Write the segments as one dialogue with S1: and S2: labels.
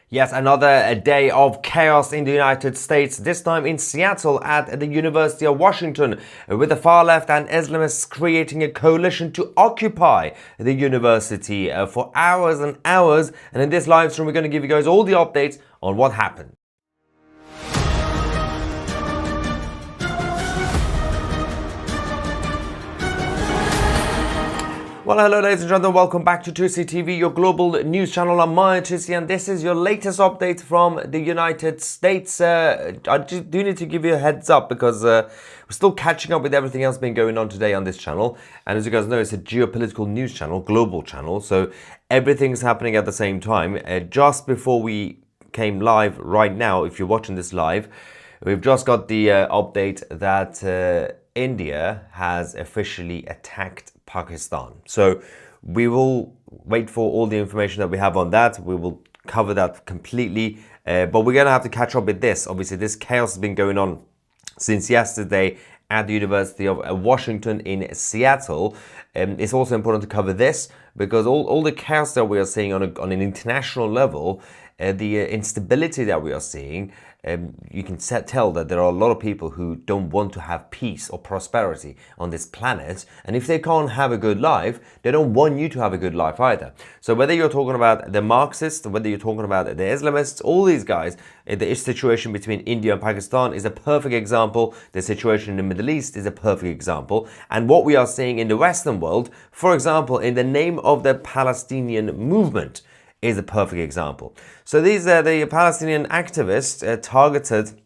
S1: Yes, another day of chaos in the United States, this time in Seattle at the University of Washington, with the far left and Islamists creating a coalition to occupy the university for hours and hours. And in this live stream, we're going to give you guys all the updates on what happened. Well, hello ladies and gentlemen, welcome back to Tusi TV, your global news channel. I'm Maya Tusi, and this is your latest update from the United States. I do need to give you a heads up because we're still catching up with everything else been going on today on this channel. And as you guys know, it's a geopolitical news channel, global channel, so everything's happening at the same time. Just before we came live right now, if you're watching this live, we've just got the update that India has officially attacked Pakistan. So we will wait for all the information that we have on that. We will cover that completely, but we're going to have to catch up with this. Obviously, this chaos has been going on since yesterday at the University of Washington in Seattle. It's also important to cover this because all the chaos that we are seeing on an international level, the instability that we are seeing, you can tell that there are a lot of people who don't want to have peace or prosperity on this planet. And if they can't have a good life, they don't want you to have a good life either. So whether you're talking about the Marxists, whether you're talking about the Islamists, all these guys, the situation between India and Pakistan is a perfect example. The situation in the Middle East is a perfect example. And what we are seeing in the Western world, for example, in the name of the Palestinian movement, is a perfect example. So these are the Palestinian activists targeted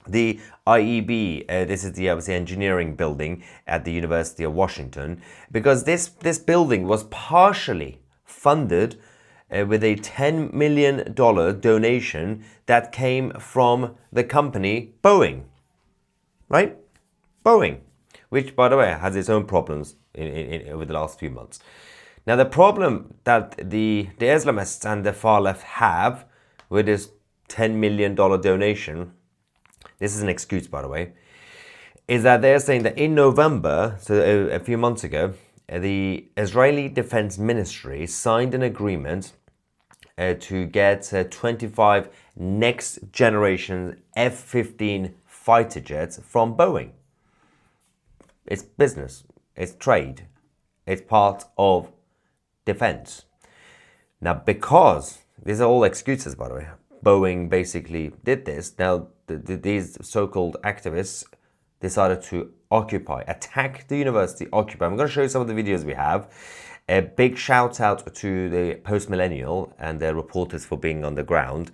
S1: the IEB. This is the obviously engineering building at the University of Washington, because this building was partially funded with a $10 million donation that came from the company Boeing, right? Boeing, which, by the way, has its own problems over the last few months. Now, the problem that the Islamists and the far left have with this $10 million donation, this is an excuse, by the way, is that they're saying that in November, so a few months ago, the Israeli Defense Ministry signed an agreement to get 25 next generation F-15 fighter jets from Boeing. It's business, it's trade, it's part of defense. Now, because these are all excuses, by the way, Boeing basically did this. Now, these so-called activists decided to attack the university, occupy. I'm going to show you some of the videos we have. A big shout out to the Post-Millennial and their reporters for being on the ground.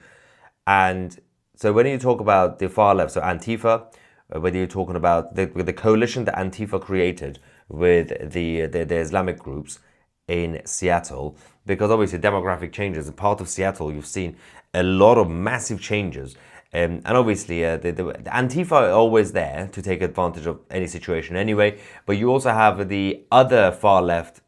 S1: And so when you talk about the far left, so Antifa, whether you're talking about the coalition that Antifa created with the Islamic groups in Seattle, because obviously demographic changes in part of Seattle, you've seen a lot of massive changes, and obviously the Antifa are always there to take advantage of any situation anyway. But you also have the other far left,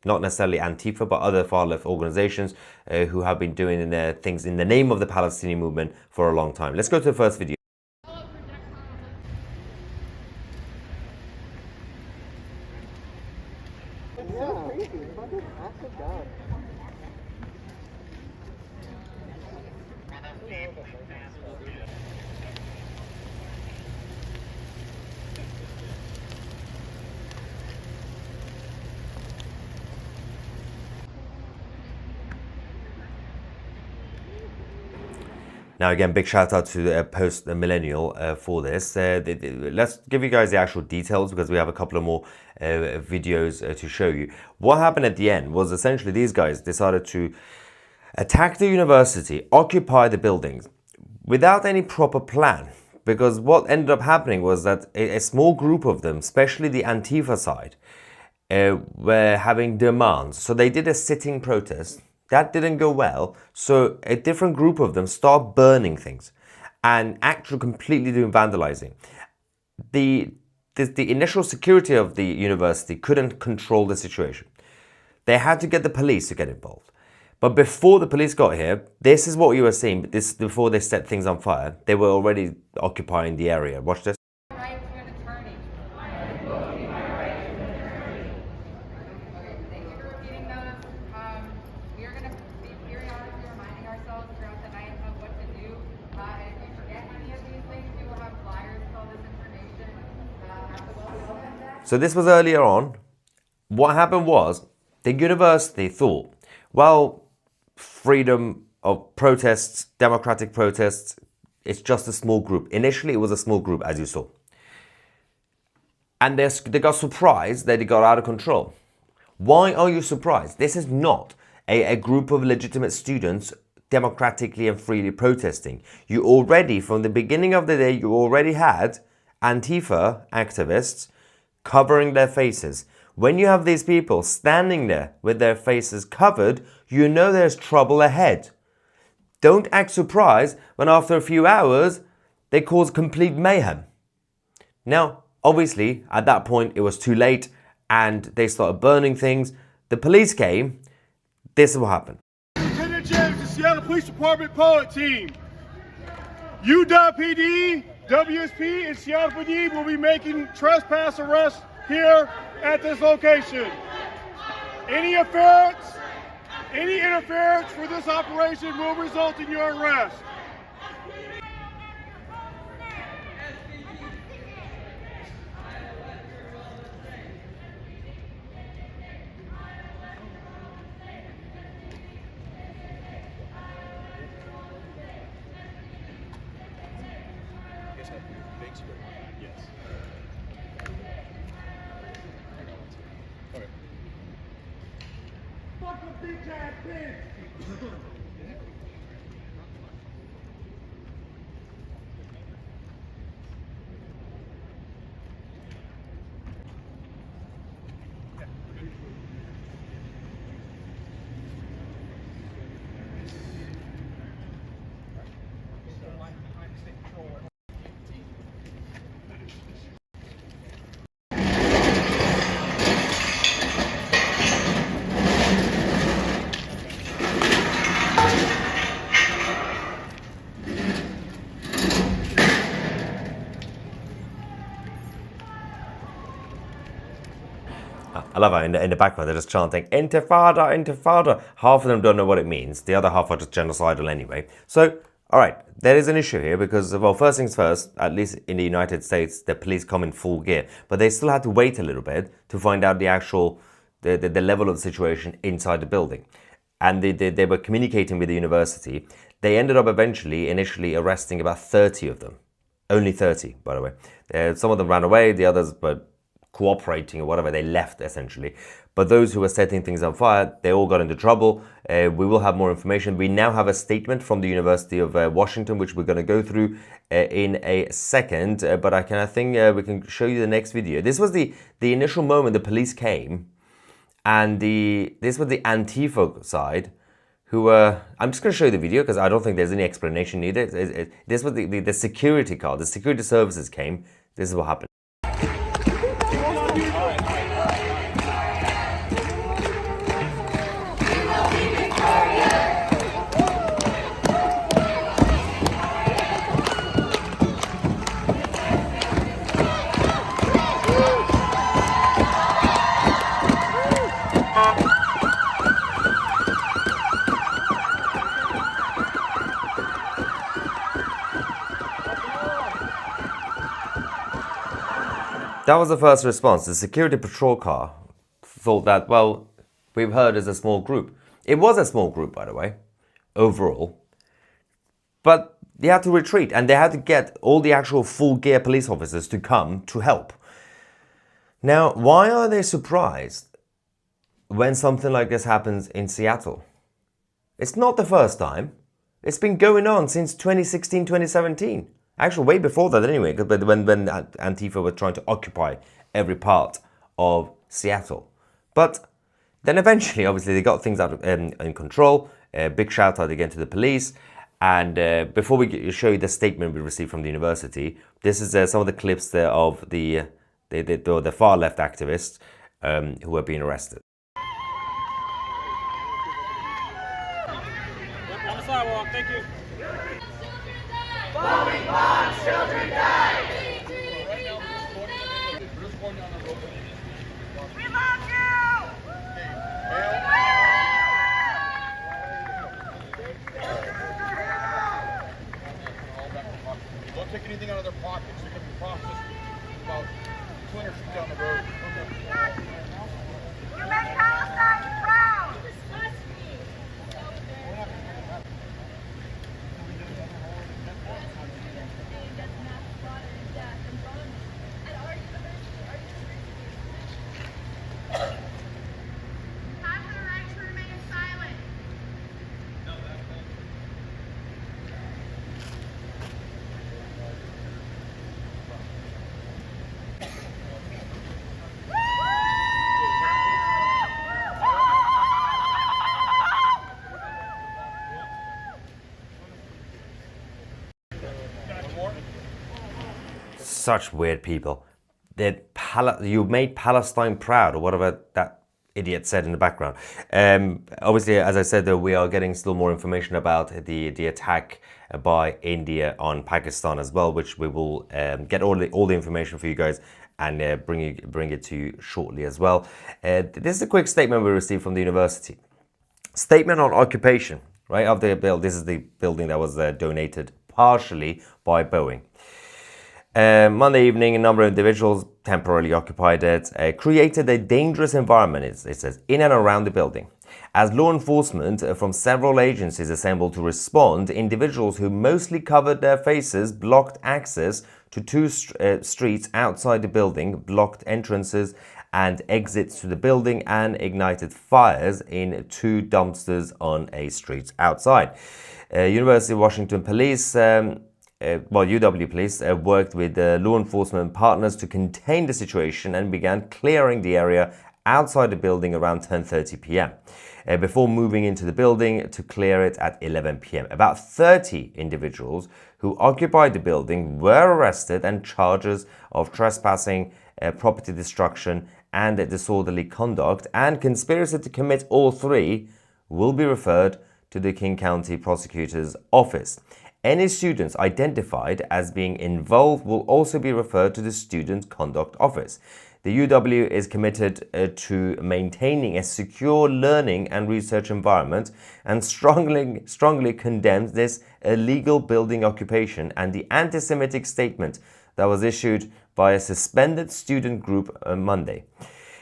S1: not necessarily Antifa, but other far left organizations who have been doing their things in the name of the Palestinian movement for a long time. Let's go to the first video. Now, again, big shout out to Post-Millennial for this. Let's give you guys the actual details because we have a couple of more videos to show you. What happened at the end was essentially these guys decided to attack the university, occupy the buildings without any proper plan. Because what ended up happening was that a small group of them, especially the Antifa side, were having demands. So they did a sitting protest. That didn't go well, so a different group of them start burning things and actually completely doing vandalizing. The initial security of the university couldn't control the situation. They had to get the police to get involved. But before the police got here, this is what you were seeing. Before they set things on fire, they were already occupying the area. Watch this.
S2: We are going to be periodically reminding ourselves throughout the night
S1: So this was earlier on. What happened was the university thought, well, freedom of protests, democratic protests, it's just a small group. Initially, it was a small group, as you saw. And they got surprised that it got out of control. Why are you surprised? This is not a group of legitimate students democratically and freely protesting. You already, from the beginning of the day, you already had Antifa activists covering their faces. When you have these people standing there with their faces covered, you know there's trouble ahead. Don't act surprised when after a few hours, they cause complete mayhem. Now, obviously, at that point, it was too late and they started burning things. The police came. This is what happened.
S2: Lieutenant James, the Seattle Police Department Poet Team. UWPD, WSP, and Seattle PD will be making trespass arrests here at this location. Any interference for this operation will result in your arrest. Yes. Okay. Fuck a bitch ass bitch.
S1: I love how in the background they're just chanting, Intifada, Intifada. Half of them don't know what it means. The other half are just genocidal anyway. So, all right, there is an issue here because, well, first things first, at least in the United States, the police come in full gear. But they still had to wait a little bit to find out the actual, the level of the situation inside the building. And they were communicating with the university. They ended up initially arresting about 30 of them. Only 30, by the way. Some of them ran away, the others were cooperating or whatever, they left essentially. But those who were setting things on fire, they all got into trouble. We will have more information. We now have a statement from the University of Washington, which we're going to go through in a second. But I think we can show you the next video. This was the initial moment the police came, and this was the Antifa side, who I'm just going to show you the video because I don't think there's any explanation needed. This was the security guard, the security services came. This is what happened. That was the first response. The security patrol car thought that, well, we've heard it's a small group. It was a small group, by the way, overall. But they had to retreat and they had to get all the actual full gear police officers to come to help. Now, why are they surprised when something like this happens in Seattle? It's not the first time. It's been going on since 2016, 2017. Actually, way before that anyway, but when Antifa were trying to occupy every part of Seattle. But then eventually, obviously, they got things out in control. Big shout out again to the police. And before we show you the statement we received from the university, this is some of the clips there of the far left activists who were being arrested.
S2: On the sidewalk, thank you.
S3: Blowing bombs, children die. We love you.
S2: Don't take anything out of their pockets. You're going to be processed about 200 feet down the road.
S1: such weird people. You made Palestine proud, or whatever that idiot said in the background. Obviously, as I said, we are getting still more information about the attack by India on Pakistan as well, which we will get all the information for you guys and bring it to you shortly as well. This is a quick statement we received from the university. Statement on occupation, right, of the building. This is the building that was donated partially by Boeing. Monday evening, a number of individuals temporarily occupied it, created a dangerous environment, it says, in and around the building. As law enforcement from several agencies assembled to respond, individuals who mostly covered their faces blocked access to two streets outside the building, blocked entrances and exits to the building, and ignited fires in two dumpsters on a street outside. University of Washington police, UW police worked with law enforcement partners to contain the situation and began clearing the area outside the building around 10:30 p.m. Before moving into the building to clear it at 11 p.m. About 30 individuals who occupied the building were arrested and charges of trespassing, property destruction, and disorderly conduct, and conspiracy to commit all three will be referred to the King County Prosecutor's Office. Any students identified as being involved will also be referred to the Student Conduct Office. The UW is committed to maintaining a secure learning and research environment and strongly condemns this illegal building occupation and the anti-Semitic statement that was issued by a suspended student group on Monday.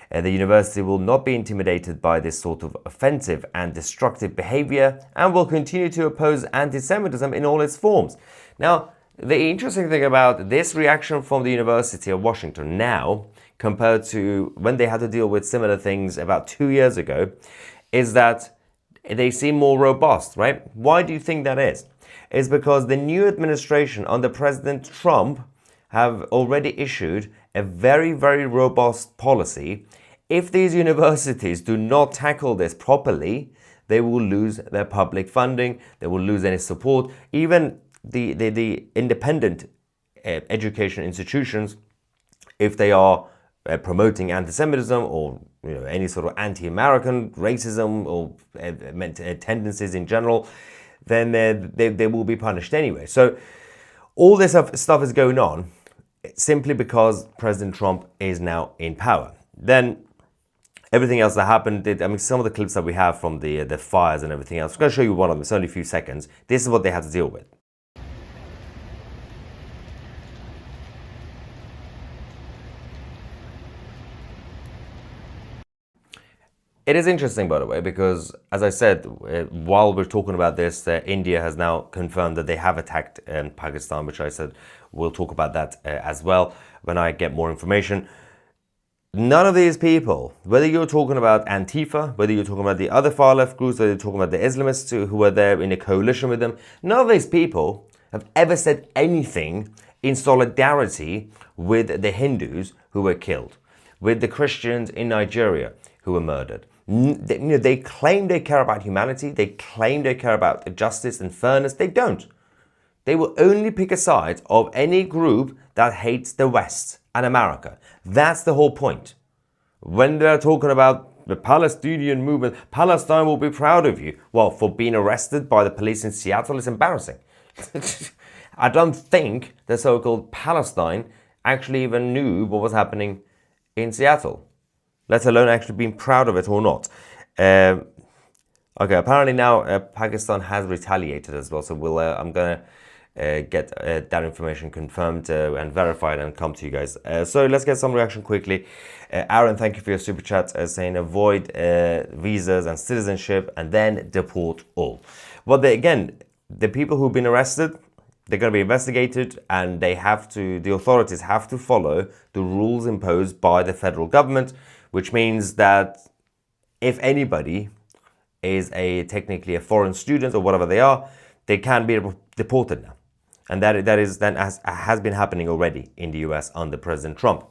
S1: The university will not be intimidated by this sort of offensive and destructive behavior and will continue to oppose anti-Semitism in all its forms. Now, the interesting thing about this reaction from the University of Washington now, compared to when they had to deal with similar things about 2 years ago, is that they seem more robust, right? Why do you think that is? It's because the new administration under President Trump have already issued a very, very robust policy. If these universities do not tackle this properly, they will lose their public funding, they will lose any support. Even the independent education institutions, if they are promoting anti-Semitism or any sort of anti-American racism or tendencies in general, then they will be punished anyway. So all this stuff is going on simply because President Trump is now in power. Then everything else that happened, some of the clips that we have from the fires and everything else, I'm going to show you one of them. It's only a few seconds. This is what they had to deal with. It is interesting, by the way, because, as I said, while we're talking about this, India has now confirmed that they have attacked Pakistan, which I said we'll talk about that as well when I get more information. None of these people, whether you're talking about Antifa, whether you're talking about the other far-left groups, whether you're talking about the Islamists who are there in a coalition with them, none of these people have ever said anything in solidarity with the Hindus who were killed, with the Christians in Nigeria who were murdered. They claim they care about humanity, they claim they care about justice and fairness. They don't. They will only pick a side of any group that hates the West and America. That's the whole point. When they're talking about the Palestinian movement, Palestine will be proud of you. Well, for being arrested by the police in Seattle is embarrassing. I don't think the so-called Palestine actually even knew what was happening in Seattle, let alone actually being proud of it or not. Okay, apparently now Pakistan has retaliated as well, so I'm going to get that information confirmed and verified and come to you guys. So let's get some reaction quickly. Aaron, thank you for your super chat, saying avoid visas and citizenship and then deport all. Well, again, the people who've been arrested, they're going to be investigated, and the authorities have to follow the rules imposed by the federal government, which means that if anybody is technically a foreign student or whatever they are, they can be deported now. And that has been happening already in the US under President Trump.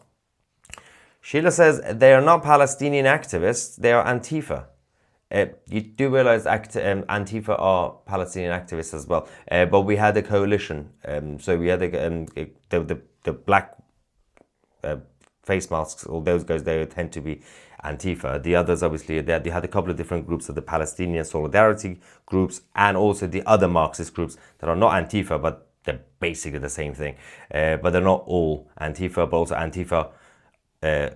S1: Sheila says they are not Palestinian activists, they are Antifa. You do realize Antifa are Palestinian activists as well, but we had a coalition. So we had the black face masks, all those guys, they tend to be Antifa. The others, obviously, they had a couple of different groups of the Palestinian solidarity groups and also the other Marxist groups that are not Antifa, but they're basically the same thing. But they're not all Antifa, but also Antifa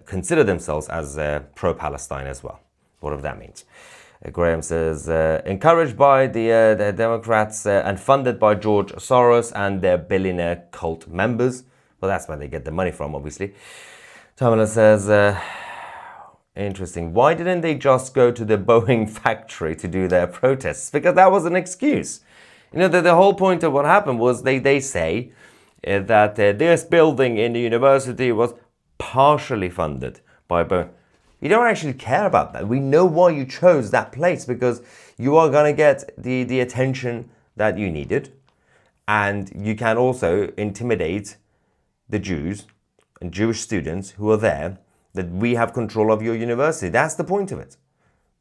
S1: consider themselves as pro-Palestine as well, whatever that means. Graham says, encouraged by the Democrats and funded by George Soros and their billionaire cult members. Well, that's where they get the money from, obviously. Tamala says, interesting. Why didn't they just go to the Boeing factory to do their protests? Because that was an excuse. You know, the whole point of what happened was they say that this building in the university was partially funded by Boeing. You don't actually care about that. We know why you chose that place, because you are going to get the attention that you needed. And you can also intimidate the Jews and Jewish students who are there, that we have control of your university. That's the point of it.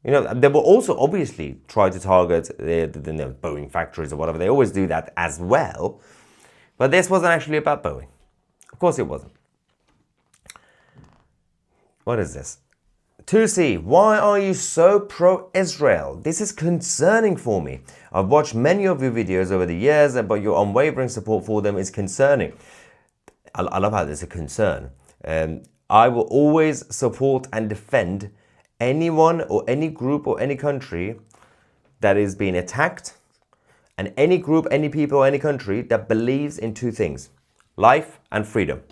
S1: You know, they will also obviously try to target the Boeing factories or whatever. They always do that as well. But this wasn't actually about Boeing. Of course it wasn't. What is this? 2C, why are you so pro-Israel? This is concerning for me. I've watched many of your videos over the years, but your unwavering support for them is concerning. I love how there's a concern. I will always support and defend anyone or any group or any country that is being attacked, and any group, any people, any country that believes in two things: life and freedom.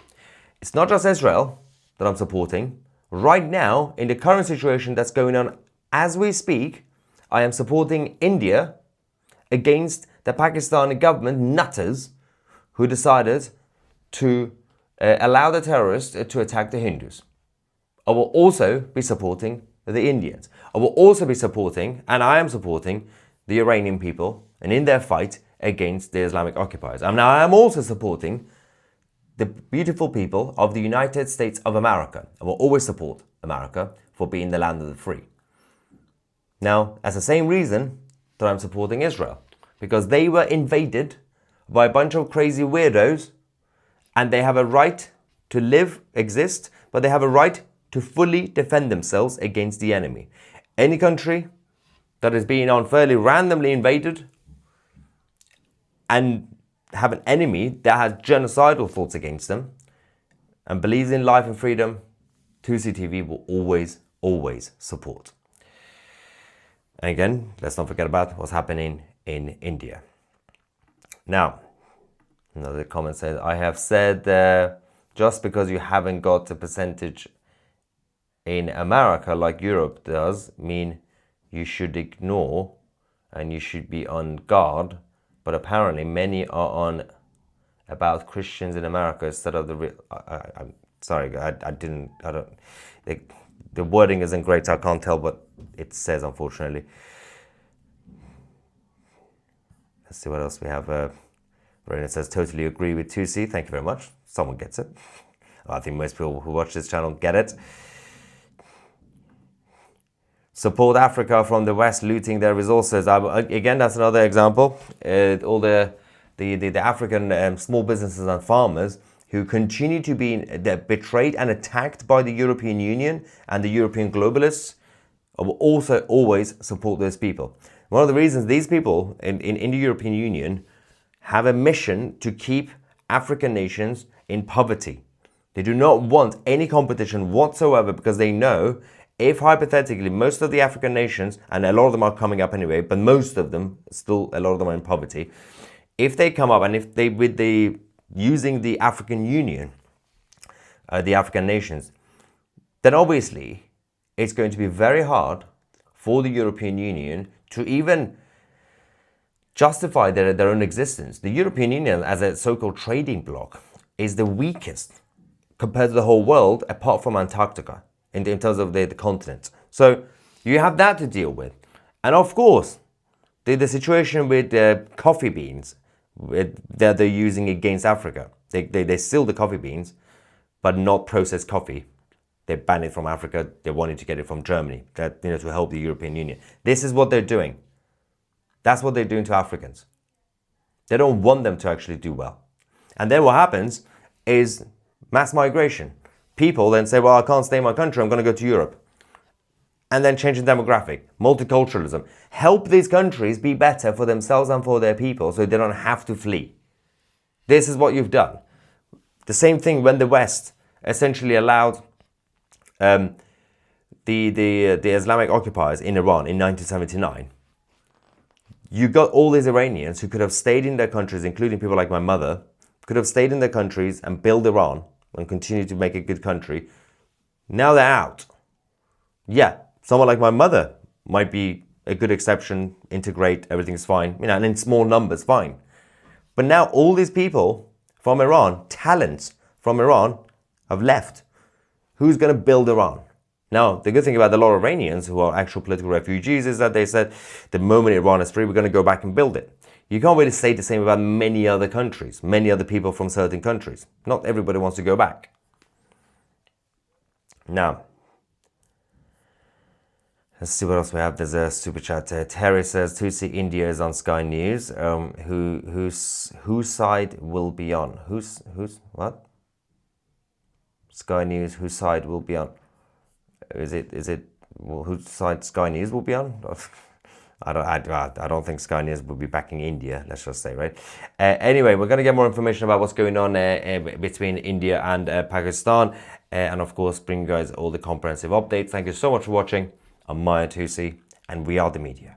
S1: It's not just Israel that I'm supporting. Right now, in the current situation that's going on as we speak, I am supporting India against the Pakistani government nutters who decided to allow the terrorists to attack the Hindus. I will also be supporting the Indians. I will also be supporting, and I am supporting, the Iranian people and in their fight against the Islamic occupiers. And I am also supporting the beautiful people of the United States of America. I will always support America for being the land of the free. Now, that's the same reason that I'm supporting Israel, because they were invaded by a bunch of crazy weirdos, and they have a right to live, exist, but they have a right to fully defend themselves against the enemy. Any country that is being unfairly randomly invaded and have an enemy that has genocidal thoughts against them and believes in life and freedom, 2CTV will always support. And again, let's not forget about what's happening in India. Now, another comment says, I have said just because you haven't got a percentage in America like Europe does mean you should ignore and you should be on guard. But apparently many are on about Christians in America instead of the real. I'm sorry, the wording isn't great, so I can't tell what it says, unfortunately. Let's see what else we have. Verena says, totally agree with 2C. Thank you very much. Someone gets it. I think most people who watch this channel get it. Support Africa from the West looting their resources. Again, that's another example. All the African small businesses and farmers who continue to be betrayed and attacked by the European Union and the European globalists. I will also always support those people. One of the reasons these people in the European Union have a mission to keep African nations in poverty. They do not want any competition whatsoever, because they know if hypothetically most of the African nations, and a lot of them are coming up anyway, but most of them, still a lot of them are in poverty, if they come up and if they, using the African Union, the African nations, then obviously it's going to be very hard for the European Union to even justify their own existence. The European Union as a so-called trading bloc is the weakest compared to the whole world, apart from Antarctica, in terms of the continent. So you have that to deal with. And of course, the situation with coffee beans that they're using against Africa. They steal the coffee beans, but not processed coffee. They ban it from Africa. They wanted to get it from Germany, to help the European Union. This is what they're doing. That's what they're doing to Africans. They don't want them to actually do well. And then what happens is mass migration. people then say, well, I can't stay in my country, I'm going to go to Europe. And then change the demographic, multiculturalism. Help these countries be better for themselves and for their people so they don't have to flee. This is what you've done. The same thing when the West essentially allowed the Islamic occupiers in Iran in 1979. You got all these Iranians who could have stayed in their countries, including people like my mother, could have stayed in their countries and build Iran and continue to make a good country. Now they're out. Yeah, someone like my mother might be a good exception, integrate, everything's fine, and in small numbers, fine. But now all these people from Iran, talents from Iran, have left. Who's going to build Iran? Now, the good thing about a lot of Iranians who are actual political refugees is that they said the moment Iran is free, we're going to go back and build it. You can't really say the same about many other countries, many other people from certain countries. Not everybody wants to go back. Now, let's see what else we have. There's a super chat. Terry says, Tutsi India is on Sky News. Whose side will be on? Whose what? Sky News, whose side will be on? Is it well, whose side Sky News will be on? I don't think Sky News will be backing India, let's just say, right? Anyway, we're going to get more information about what's going on between India and Pakistan, and of course bring you guys all the comprehensive updates. Thank you so much for watching. I'm Maya Tusi, and we are the media.